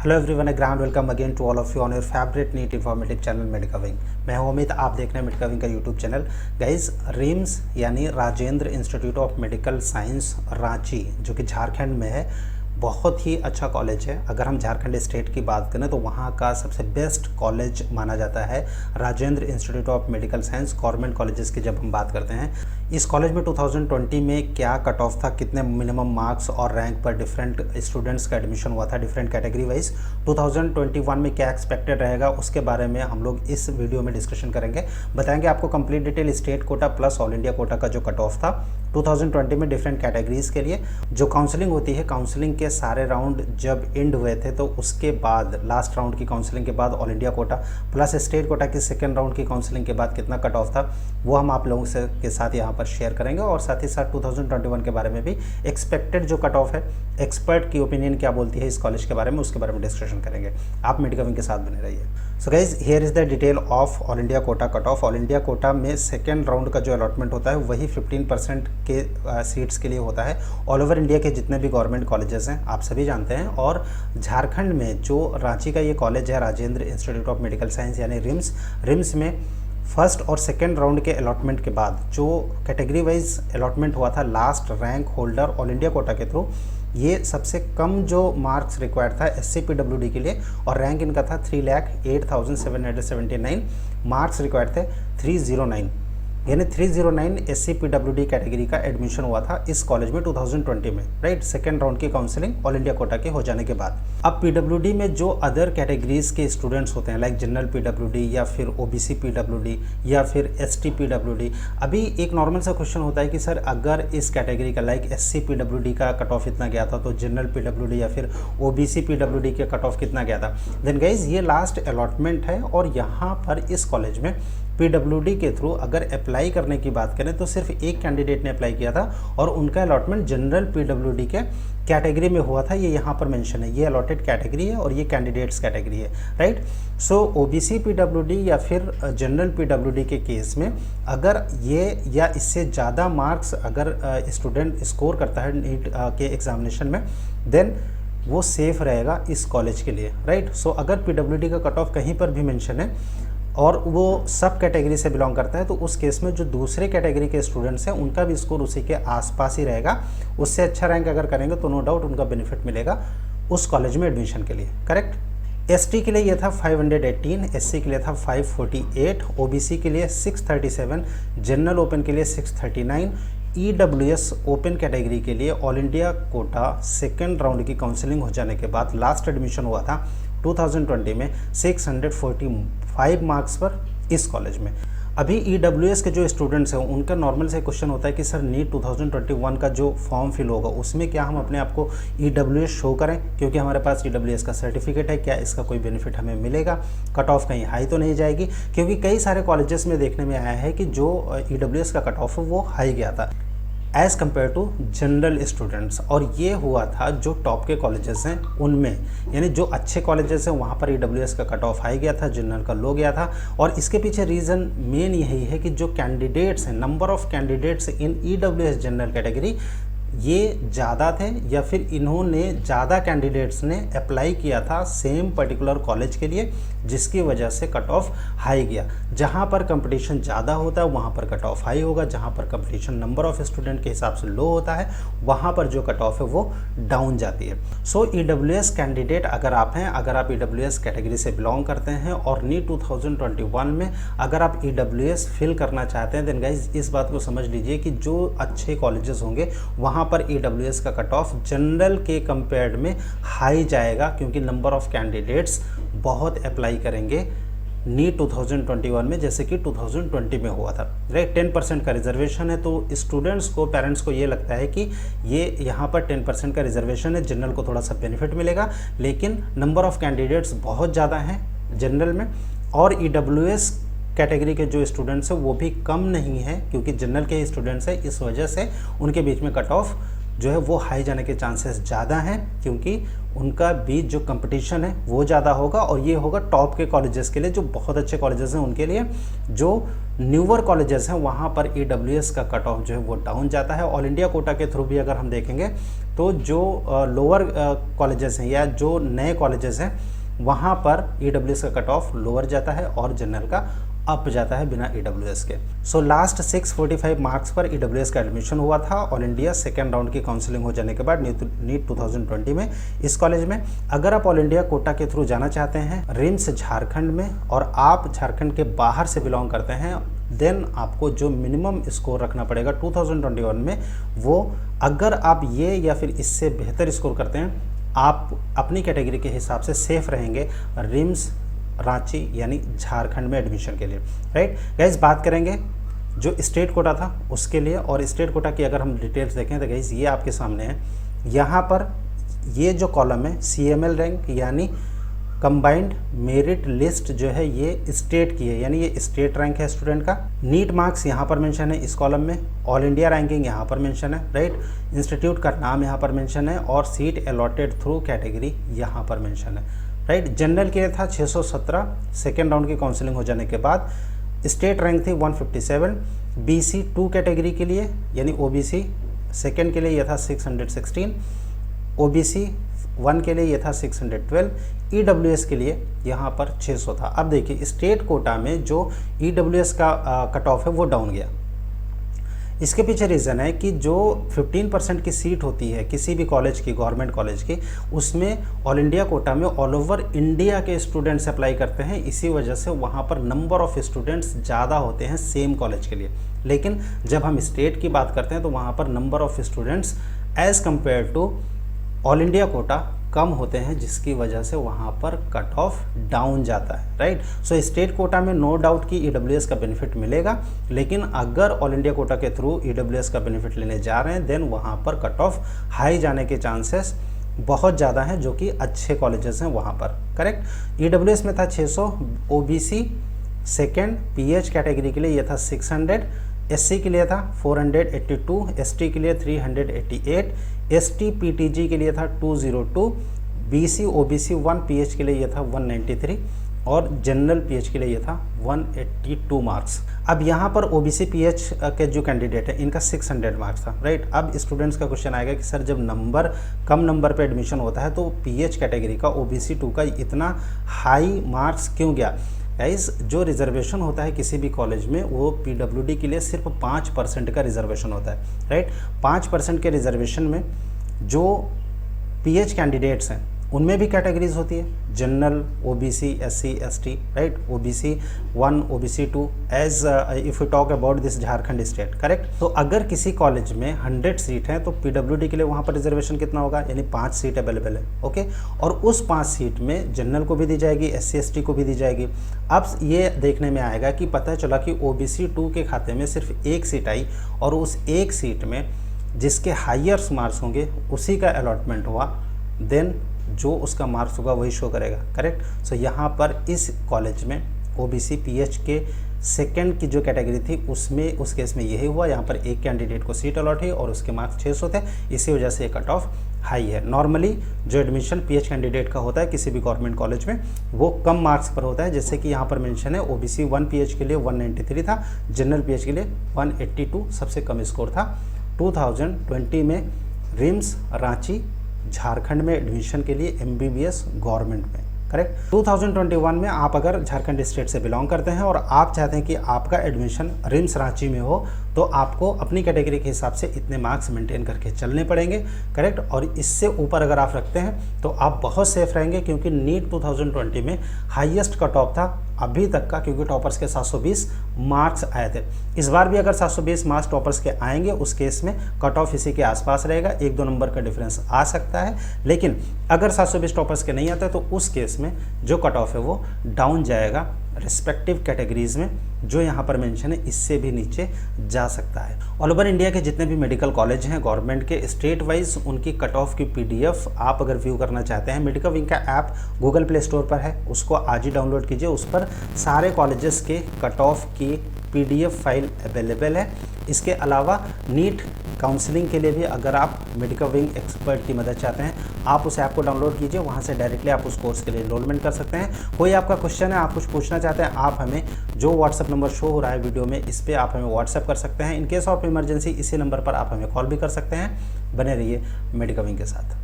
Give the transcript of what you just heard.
Hello everyone, grand welcome again to all of you on your favourite neat informative channel Medicwing. मैं हूं अमित, आप देख रहे हैं मेडिकविंग का यूट्यूब चैनल। गाइस, रिम्स यानी Rajendra institute of medical science Ranchi, जो कि झारखंड में है, बहुत ही अच्छा कॉलेज है। अगर हम झारखंड स्टेट की बात करें तो वहाँ का सबसे बेस्ट कॉलेज माना जाता है Rajendra institute of medical science. Government colleges की जब हम बात करते हैं, इस कॉलेज में 2020 में क्या कट ऑफ था, कितने मिनिमम मार्क्स और रैंक पर डिफरेंट स्टूडेंट्स का एडमिशन हुआ था डिफरेंट कैटेगरी वाइज, 2021 में क्या एक्सपेक्टेड रहेगा, उसके बारे में हम लोग इस वीडियो में डिस्कशन करेंगे। बताएंगे आपको complete detail state quota plus all India Kota का जो कट ऑफ था 2020 में डिफरेंट कैटेगरीज के लिए। जो काउंसलिंग होती है, काउंसलिंग के सारे राउंड जब एंड हुए थे तो उसके बाद लास्ट राउंड की काउंसलिंग के बाद all India Kota plus state quota की सेकेंड राउंड की काउंसलिंग के बाद कितना कट ऑफ था वो हम आप लोगों से के साथ यहाँ पर शेयर करेंगे। और साथ ही साथ 2021 के बारे में भी एक्सपेक्टेड जो कट ऑफ है, एक्सपर्ट की ओपिनियन क्या बोलती है इस कॉलेज के बारे में, उसके बारे में डिस्कशन करेंगे। आप मेडिकविंग के साथ बने रहिए। So guys, here is the detail of all India Kota cut off. All India Kota में सेकेंड राउंड का जो अलॉटमेंट होता है वही 15% के सीट्स के लिए होता है। ऑल ओवर इंडिया के जितने भी गवर्नमेंट कॉलेजेस हैं आप सभी जानते हैं, और झारखंड में जो रांची का ये कॉलेज है Rajendra institute of medical science यानी रिम्स में फर्स्ट और सेकेंड राउंड के अलॉटमेंट के बाद जो कैटेगरी वाइज अलॉटमेंट हुआ था last rank holder all India Kota के थ्रू, ये सबसे कम जो मार्क्स रिक्वायर्ड था SCPWD के लिए, और रैंक इनका था 3,08,779 मार्क्स रिक्वायर्ड थे 309, यानी 309 SCPWD कैटेगरी का एडमिशन हुआ था इस कॉलेज में 2020 में, राइट। सेकेंड राउंड की काउंसलिंग ऑल इंडिया कोटा के हो जाने के बाद अब PWD में जो अदर कैटेगरीज के स्टूडेंट्स होते हैं लाइक जनरल PWD या फिर OBC PWD या फिर ST PWD, अभी एक नॉर्मल सा क्वेश्चन होता है कि सर अगर इस कैटेगरी का लाइक SC PWD का कट ऑफ इतना गया था तो जनरल PWD या फिर OBC PWD के कट ऑफ कितना गया था। देन गाइज, ये लास्ट अलॉटमेंट है और यहाँ पर इस कॉलेज में PWD के थ्रू अगर अप्लाई करने की बात करें तो सिर्फ एक कैंडिडेट ने अप्लाई किया था और उनका अलॉटमेंट जनरल PWD के कैटेगरी में हुआ था। ये यहाँ पर मेंशन है, ये अलॉटेड कैटेगरी है और ये कैंडिडेट्स कैटेगरी है, राइट। सो OBC PWD या फिर जनरल PWD के केस में अगर ये या इससे ज़्यादा मार्क्स अगर स्टूडेंट स्कोर करता है नीट के एग्जामिनेशन में, देन वो सेफ रहेगा इस कॉलेज के लिए, राइट। सो अगर PWD का कट ऑफ कहीं पर भी मेंशन है और वो सब कैटेगरी से बिलोंग करता है तो उस केस में जो दूसरे कैटेगरी के स्टूडेंट्स हैं उनका भी स्कोर उसी के आसपास ही रहेगा। उससे अच्छा रैंक अगर करेंगे तो नो डाउट उनका बेनिफिट मिलेगा उस कॉलेज में एडमिशन के लिए, करेक्ट। ST के लिए ये था 518, SC के लिए था 548, OBC के लिए 637, जनरल ओपन के लिए 639, EWS ओपन कैटेगरी के लिए all India Kota second round की काउंसलिंग हो जाने के बाद लास्ट एडमिशन हुआ था 2020 में 645 मार्क्स पर इस कॉलेज में। अभी EWS के जो स्टूडेंट्स हैं उनका नॉर्मल से क्वेश्चन होता है कि सर नीट 2021 का जो फॉर्म फिल होगा उसमें क्या हम अपने आप को EWS शो करें, क्योंकि हमारे पास EWS का सर्टिफिकेट है, क्या इसका कोई बेनिफिट हमें मिलेगा, कट ऑफ कहीं हाई तो नहीं जाएगी। क्योंकि कई सारे कॉलेजेस में देखने में आया है कि जो EWS का कट ऑफ है वो हाई गया था as compare to general students, और ये हुआ था जो टॉप के कॉलेजेस हैं उनमें, यानी जो अच्छे कॉलेजेस हैं वहाँ पर EWS का कट ऑफ हाई गया था, जनरल का लो गया था। और इसके पीछे रीज़न मेन यही है कि जो कैंडिडेट्स हैं, number of candidates in EWS general category ये ज़्यादा थे, या फिर इन्होंने ज़्यादा कैंडिडेट्स ने अप्लाई किया था सेम पर्टिकुलर कॉलेज के लिए, जिसकी वजह से कट ऑफ हाई गया। जहाँ पर कंपटीशन ज़्यादा होता है वहाँ पर कट ऑफ हाई होगा, जहाँ पर कंपटीशन नंबर ऑफ़ स्टूडेंट के हिसाब से लो होता है वहाँ पर जो कट ऑफ है वो डाउन जाती है। सो EWS कैंडिडेट अगर आप हैं, अगर आप EWS कैटेगरी से बिलोंग करते हैं और नीट 2021 में अगर आप EWS फिल करना चाहते हैं, देन गाइज इस बात को समझ लीजिए कि जो अच्छे कॉलेजेस होंगे वहाँ पर EWS का कट ऑफ जनरल के कंपेयर्ड में हाई जाएगा, क्योंकि नंबर ऑफ कैंडिडेट्स बहुत अप्लाई करेंगे नीट 2021 में जैसे कि 2020 में हुआ था, राइट। 10% का रिजर्वेशन है तो स्टूडेंट्स को, पेरेंट्स को ये लगता है कि ये यहाँ पर 10% का रिजर्वेशन है, जनरल को थोड़ा सा बेनिफिट मिलेगा, लेकिन नंबर ऑफ कैंडिडेट्स बहुत ज़्यादा हैं जनरल में, और EWS कैटेगरी के जो स्टूडेंट्स हैं वो भी कम नहीं है, क्योंकि जनरल के ही स्टूडेंट्स हैं, इस वजह से उनके बीच में कट ऑफ जो है वो हाई जाने के चांसेस ज़्यादा हैं, क्योंकि उनका बीच जो कंपटीशन है वो ज़्यादा होगा। और ये होगा टॉप के कॉलेजेस के लिए, जो बहुत अच्छे कॉलेजेस हैं उनके लिए। जो न्यूअर कॉलेजेस हैं वहाँ पर EWS का कट ऑफ जो है वो डाउन जाता है। ऑल इंडिया कोटा के थ्रू भी अगर हम देखेंगे तो जो लोअर कॉलेजेस हैं या जो नए कॉलेजेस हैं वहाँ पर EWS का कट ऑफ लोअर जाता है और जनरल का अप जाता है बिना EWS के। सो लास्ट 645 मार्क्स पर EWS का एडमिशन हुआ था ऑल इंडिया सेकेंड राउंड की काउंसलिंग हो जाने के बाद नीट 2020 में इस कॉलेज में। अगर आप ऑल इंडिया कोटा के थ्रू जाना चाहते हैं रिम्स झारखंड में और आप झारखंड के बाहर से बिलोंग करते हैं, देन आपको जो मिनिमम स्कोर रखना पड़ेगा 2021 में, वो अगर आप ये या फिर इससे बेहतर स्कोर करते हैं आप अपनी कैटेगरी के हिसाब से सेफ रहेंगे रिम्स रांची यानी झारखंड में एडमिशन के लिए, राइट गाइज। बात करेंगे जो स्टेट कोटा था उसके लिए, और स्टेट कोटा की अगर हम डिटेल्स देखें तो गाइज ये आपके सामने है। यहाँ पर ये जो कॉलम है CML रैंक यानी कंबाइंड मेरिट लिस्ट जो है ये स्टेट की है, यानी ये स्टेट रैंक है स्टूडेंट का। नीट मार्क्स यहाँ पर मेंशन है इस कॉलम में, ऑल इंडिया रैंकिंग यहाँ पर मेंशन है, राइट। इंस्टीट्यूट का नाम यहाँ पर मेंशन है और सीट अलॉटेड थ्रू कैटेगरी यहाँ पर मेंशन है, राइट। जनरल के लिए था 617 सेकेंड राउंड की काउंसलिंग हो जाने के बाद। स्टेट रैंक थी 157। BC 2 कैटेगरी के लिए यानी OBC सेकेंड के लिए यह था 616, OBC 1 के लिए ये था 612, EWS के लिए यहाँ पर 600 था। अब देखिए स्टेट कोटा में जो EWS का कट ऑफ है वो डाउन गया। इसके पीछे रीज़न है कि जो 15% की सीट होती है किसी भी कॉलेज की, गवर्नमेंट कॉलेज की, उसमें ऑल इंडिया कोटा में ऑल ओवर इंडिया के स्टूडेंट्स अप्लाई करते हैं। इसी वजह से वहाँ पर नंबर ऑफ़ स्टूडेंट्स ज़्यादा होते हैं सेम कॉलेज के लिए। लेकिन जब हम स्टेट की बात करते हैं तो वहाँ पर number of students as compare to all India Kota कम होते हैं, जिसकी वजह से वहाँ पर कट ऑफ डाउन जाता है, राइट। सो स्टेट कोटा में नो डाउट कि EWS का बेनिफिट मिलेगा, लेकिन अगर ऑल इंडिया कोटा के थ्रू EWS का बेनिफिट लेने जा रहे हैं देन वहाँ पर कट ऑफ हाई जाने के चांसेस बहुत ज़्यादा हैं, जो कि अच्छे कॉलेजेस हैं वहाँ पर, करेक्ट। EWS में था 600, OBC सेकेंड PH कैटेगरी के लिए ये था 600, SC के लिए था 482, ST के लिए 388, ST PTG के लिए था 202, BC OBC 1 PH के लिए ये था 193 और जनरल PH के लिए ये था 182 मार्क्स। अब यहाँ पर OBC PH के जो कैंडिडेट है इनका 600 मार्क्स था, राइट। अब स्टूडेंट्स का क्वेश्चन आएगा कि सर जब नंबर कम नंबर पे एडमिशन होता है तो PH कैटेगरी का OBC 2 का इतना हाई मार्क्स क्यों गया। गाइस जो रिजर्वेशन होता है किसी भी कॉलेज में वो PWD के लिए सिर्फ 5% का रिजर्वेशन होता है, राइट। 5% के रिजर्वेशन में जो PH कैंडिडेट्स हैं उनमें भी कैटेगरीज होती है, general, OBC, SC, ST, right, OBC 1, OBC 2 as if you talk about this Jharkhand state, correct. तो अगर किसी कॉलेज में 100 सीट है तो PWD के लिए वहाँ पर रिजर्वेशन कितना होगा, यानी 5 सीट अवेलेबल है, ओके। और उस 5 सीट में जनरल को भी दी जाएगी, SC ST को भी दी जाएगी। अब ये देखने में आएगा कि पता चला कि OBC 2 के खाते में सिर्फ 1 सीट आई और उस 1 सीट में जिसके हाईएस्ट मार्क्स होंगे उसी का अलॉटमेंट हुआ, देन जो उसका मार्क्स होगा वही शो करेगा, करेक्ट। सो यहाँ पर इस कॉलेज में OBC PH के सेकंड की जो कैटेगरी थी उसमें उस केस में यही हुआ। यहाँ पर एक कैंडिडेट को सीट अलॉट हुई और उसके मार्क्स 600 थे, इसी वजह से कट ऑफ हाई है। नॉर्मली जो एडमिशन PH कैंडिडेट का होता है किसी भी गवर्नमेंट कॉलेज में वो कम मार्क्स पर होता है, जैसे कि यहाँ पर मेंशन है OBC 1 PH के लिए 193 था, जनरल PH के लिए 182 सबसे कम स्कोर था। 2020 में रिम्स रांची झारखंड में एडमिशन के लिए MBBS गवर्नमेंट में, करेक्ट। 2021 में आप अगर झारखंड स्टेट से बिलोंग करते हैं और आप चाहते हैं कि आपका एडमिशन रिम्स रांची में हो तो आपको अपनी कैटेगरी के हिसाब से इतने मार्क्स मेंटेन करके चलने पड़ेंगे, करेक्ट। और इससे ऊपर अगर आप रखते हैं तो आप बहुत सेफ रहेंगे, क्योंकि नीट 2020 में हाईएस्ट कट ऑफ था अभी तक का, क्योंकि टॉपर्स के 720 मार्क्स आए थे। इस बार भी अगर 720 मार्क्स टॉपर्स के आएंगे उस केस में कट ऑफ इसी के आसपास रहेगा, 1-2 नंबर का डिफरेंस आ सकता है। लेकिन अगर 720 टॉपर्स के नहीं आते तो उस केस में जो कट ऑफ है वो डाउन जाएगा रिस्पेक्टिव कैटेगरीज में, जो यहाँ पर मेंशन है इससे भी नीचे जा सकता है। ऑल ओवर इंडिया के जितने भी मेडिकल कॉलेज हैं गवर्नमेंट के, स्टेट वाइज उनकी कट ऑफ की PDF आप अगर व्यू करना चाहते हैं, मेडिकल विंग का ऐप गूगल प्ले स्टोर पर है, उसको आज ही डाउनलोड कीजिए। उस पर सारे कॉलेजेस के कट ऑफ की PDF फाइल अवेलेबल है। इसके अलावा नीट काउंसलिंग के लिए भी अगर आप मेडिकल विंग एक्सपर्ट की मदद चाहते हैं, आप उस ऐप को डाउनलोड कीजिए, वहाँ से डायरेक्टली आप उस कोर्स के लिए एनरोलमेंट कर सकते हैं। कोई आपका क्वेश्चन है, आप कुछ पूछना चाहते हैं, आप हमें जो व्हाट्सअप नंबर शो हो रहा है वीडियो में, इस पर आप हमें व्हाट्सअप कर सकते हैं। इन केस ऑफ इमरजेंसी इसी नंबर पर आप हमें कॉल भी कर सकते हैं। बने रहिए मेडिकल विंग के साथ।